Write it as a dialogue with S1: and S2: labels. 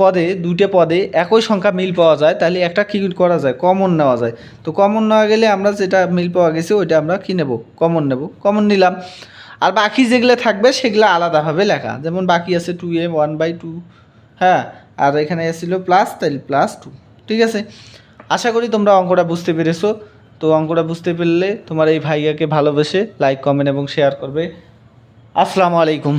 S1: পদে দুইটা পদে একই সংখ্যা মিল পাওয়া যায় তাহলে একটা কী করা যায়, কমন নেওয়া যায়। তো কমন নেওয়া গেলে আমরা যেটা মিল পাওয়া গেছে ওইটা আমরা কী নেব, কমন নেব, কমন নিলাম। আর বাকি যেগুলো থাকবে সেগুলো আলাদাভাবে লেখা, যেমন বাকি আছে 2a 1/2, হ্যাঁ, আর এখানে এসেছিল প্লাস, তাহলে +2। ঠিক আছে, আশা করি তোমরা অঙ্কটা বুঝতে পেরেছো। তো অঙ্কটা বুঝতে পারলে তোমার এই ভাইয়াকে ভালোবেসে লাইক, কমেন্ট এবং শেয়ার করবে। আসসালামু আলাইকুম।